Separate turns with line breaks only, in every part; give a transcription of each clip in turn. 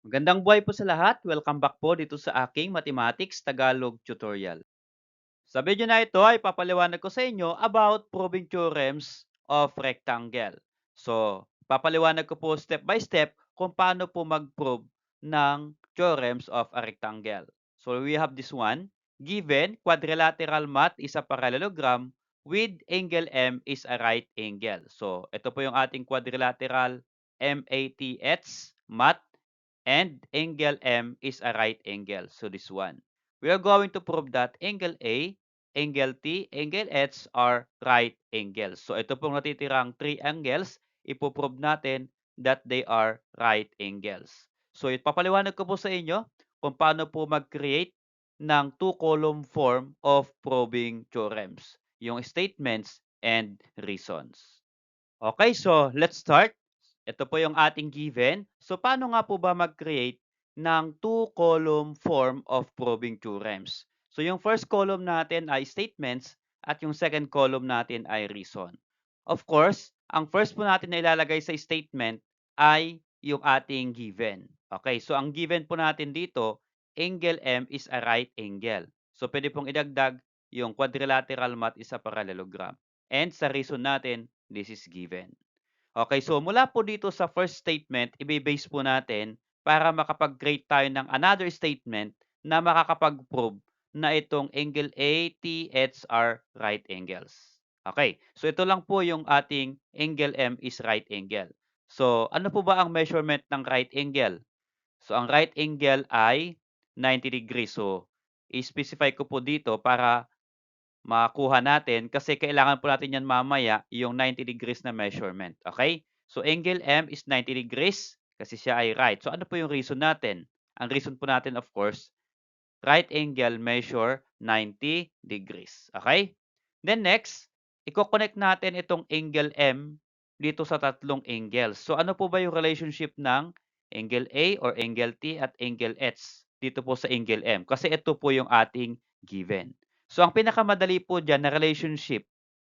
Magandang buhay po sa lahat. Welcome back po dito sa aking Mathematics Tagalog tutorial. Sa video na ito ay papaliwanag ko sa inyo about proving theorems of rectangle. So, papaliwanag ko po step by step kung paano po mag-prove ng theorems of a rectangle. So, we have this one. Given quadrilateral mat is a parallelogram with angle M is a right angle. So, ito po yung ating quadrilateral MATH mat and angle M is a right angle. So this one. We are going to prove that angle A, angle T, angle H are right angles. So ito pong natitirang 3 angles, ipoprove natin that they are right angles. So ipapaliwanag ko po sa inyo kung paano po mag-create ng two-column form of proving theorems, yung statements and reasons. Okay, so let's start. Ito po yung ating given. So paano nga po ba mag-create ng two-column form of proving theorems? So yung first column natin ay statements at yung second column natin ay reason. Of course, ang first po natin na ilalagay sa statement ay yung ating given. Okay, so ang given po natin dito, angle M is a right angle. So pwede pong idagdag yung quadrilateral mat is a parallelogram. And sa reason natin, this is given. Okay, so mula po dito sa first statement, ibe-base po natin para makapag-create tayo ng another statement na makakapag-prove na itong angle ATH are right angles. Okay, so ito lang po yung ating angle M is right angle. So ano po ba ang measurement ng right angle? So ang right angle ay 90 degrees. So i-specify ko po dito para makuha natin kasi kailangan po natin yan mamaya yung 90 degrees na measurement. Okay? So, angle M is 90 degrees kasi siya ay right. So, ano po yung reason natin? Ang reason po natin, of course, right angle measure 90 degrees. Okay? Then next, i-connect natin itong angle M dito sa tatlong angles. So, ano po ba yung relationship ng angle A or angle T at angle H dito po sa angle M? Kasi ito po yung ating given. So, ang pinakamadali po dyan na relationship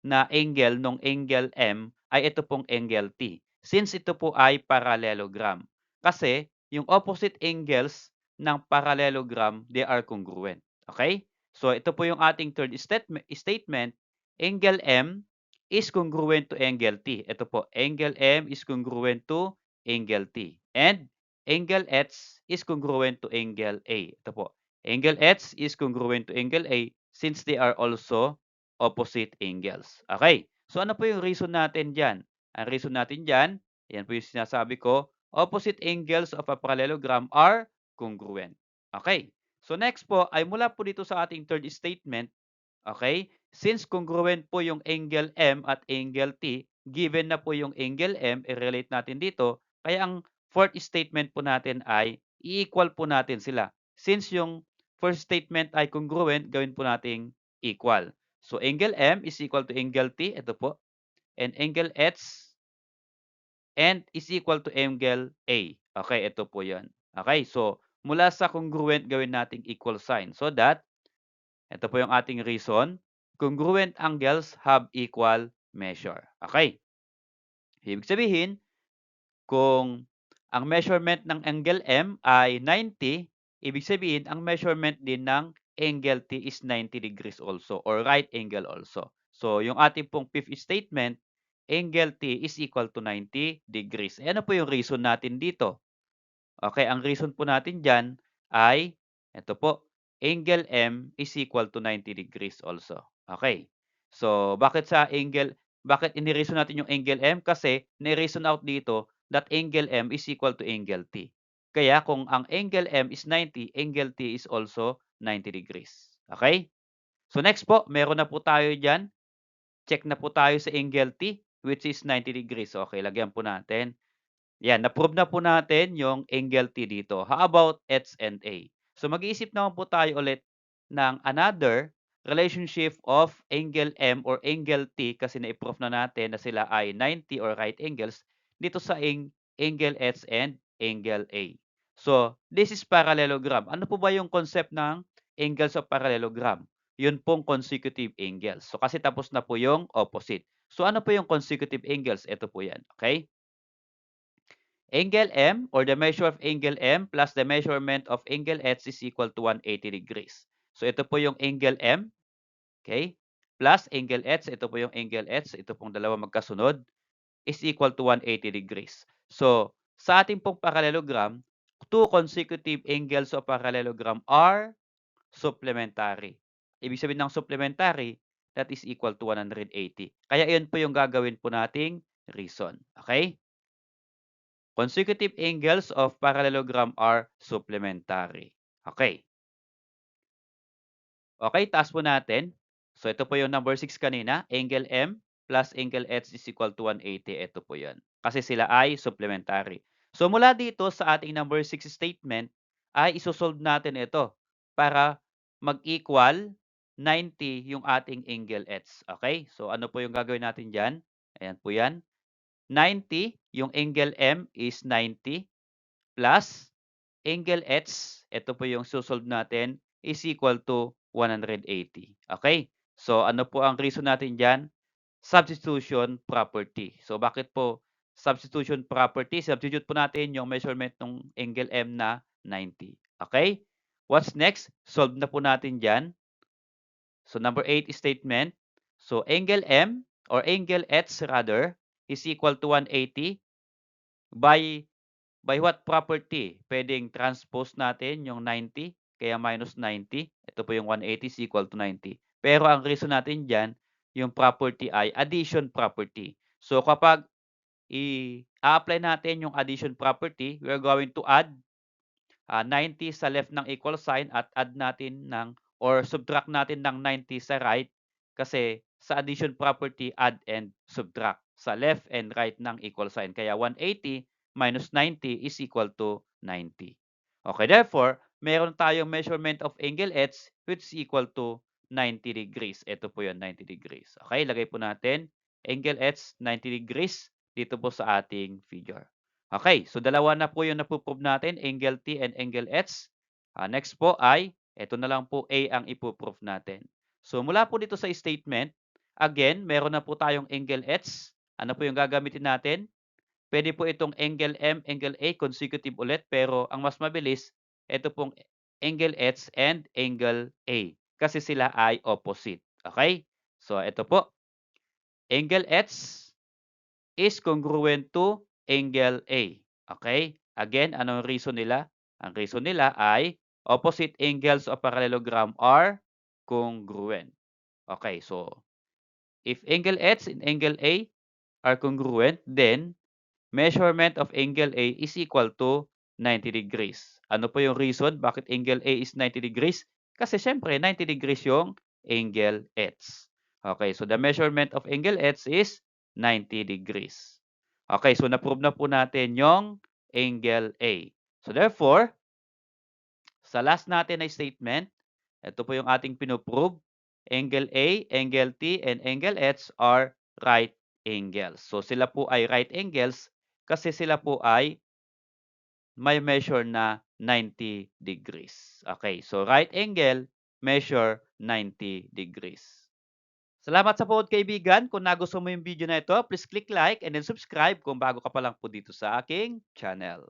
na angle nung angle M ay ito pong angle T. Since ito po ay parallelogram. Kasi yung opposite angles ng parallelogram, they are congruent. Okay? So, ito po yung ating third statement. Angle M is congruent to angle T. Ito po, angle M is congruent to angle T. And angle H is congruent to angle A. Ito po, angle H is congruent to angle A since they are also opposite angles. Okay. So, ano po yung reason natin dyan? Ang reason natin dyan, yan po yung sinasabi ko, opposite angles of a parallelogram are congruent. Okay. So, next po ay mula po dito sa ating third statement, okay, since congruent po yung angle M at angle T, given na po yung angle M, i-relate natin dito, kaya ang fourth statement po natin ay i-equal po natin sila. Since yung first statement ay congruent, gawin po nating equal. So, angle M is equal to angle T, ito po, and angle H and is equal to angle A. Okay, ito po yan. Okay, so mula sa congruent, gawin nating equal sign. So that, ito po yung ating reason, congruent angles have equal measure. Okay, ibig sabihin, kung ang measurement ng angle M ay 90, ibig sabihin, ang measurement din ng angle T is 90 degrees also or right angle also. So, yung ating pong fifth statement, angle T is equal to 90 degrees. E ano po yung reason natin dito? Okay, ang reason po natin dyan ay, ito po, angle M is equal to 90 degrees also. Okay. So, bakit ini-reason natin yung angle M? Kasi, ni-reason out dito that angle M is equal to angle T. Kaya, kung ang angle M is 90, angle T is also 90 degrees. Okay? So, next po, meron na po tayo dyan. Check na po tayo sa angle T, which is 90 degrees. Okay, lagyan po natin. Yan, na-prove na po natin yung angle T dito. How about H and A? So mag-iisip naman po tayo ulit ng another relationship of angle M or angle T kasi na-prove na natin na sila ay 90 or right angles dito sa angle H and angle A. So, this is parallelogram. Ano po ba yung concept ng angles of parallelogram? Yun pong consecutive angles. So, kasi tapos na po yung opposite. So, ano po yung consecutive angles? Ito po yan. Okay? Angle M or the measure of angle M plus the measurement of angle H is equal to 180 degrees. So ito po yung angle M, okay? Plus angle H, ito po yung angle H, ito pong dalawa magkasunod, is equal to 180 degrees. So, sa ating pong parallelogram, two consecutive angles of parallelogram are supplementary. Ibig sabihin ng supplementary, that is equal to 180. Kaya iyon po yung gagawin po nating reason. Okay? Consecutive angles of parallelogram are supplementary. Okay. Okay, taas po natin. So, ito po yung number 6 kanina. Angle M plus angle H is equal to 180. Ito po yan. Kasi sila ay supplementary. So, mula dito sa ating number 6 statement, ay isosolve natin ito para mag-equal 90 yung ating angle H. Okay? So, ano po yung gagawin natin dyan? Ayan po yan. 90, yung angle M is 90 plus angle H, ito po yung susolve natin, is equal to 180. Okay? So, ano po ang reason natin dyan? Substitution property. So, bakit po substitution property? Substitute po natin yung measurement ng angle M na 90. Okay? What's next? Solve na po natin dyan. So, number 8 statement. So, angle M or angle H rather is equal to 180 by what property? Pwedeng transpose natin yung 90, kaya minus 90. Ito po yung 180 is equal to 90. Pero ang reason natin dyan, yung property ay addition property. So kapag i-apply natin yung addition property, we're going to add 90 sa left ng equal sign at add natin ng or subtract natin ng 90 sa right kasi sa addition property add and subtract sa left and right ng equal sign. Kaya 180 minus 90 is equal to 90. Okay, therefore, meron tayong measurement of angle H which is equal to 90 degrees. Ito po yun, 90 degrees. Okay, lagay po natin angle H 90 degrees dito po sa ating figure. Okay, so dalawa na po yung napuprove natin, angle T and angle H. Next po ay, ito na lang po A ang ipuprove natin. So mula po dito sa statement, again, meron na po tayong angle H. Ano po yung gagamitin natin? Pwede po itong angle M, angle A, consecutive ulit, pero ang mas mabilis, ito pong angle H and angle A. Kasi sila ay opposite. Okay? So ito po, angle H is congruent to angle A. Okay? Again, anong reason nila? Ang reason nila ay opposite angles of parallelogram are congruent. Okay, so if angle H and angle A are congruent, then measurement of angle A is equal to 90 degrees. Ano po yung reason bakit angle A is 90 degrees? Kasi syempre 90 degrees yung angle H. Okay, so the measurement of angle H is 90 degrees. Okay, so na-prove na po natin yung angle A. So therefore, sa last natin na statement, ito po yung ating pinoprove. Angle A, angle T, and angle H are right angles. So sila po ay right angles kasi sila po ay may measure na 90 degrees. Okay, so right angle, measure 90 degrees. Salamat sa panood kaibigan. Kung nagustuhan mo yung video na ito, please click like and then subscribe kung bago ka pa lang po dito sa aking channel.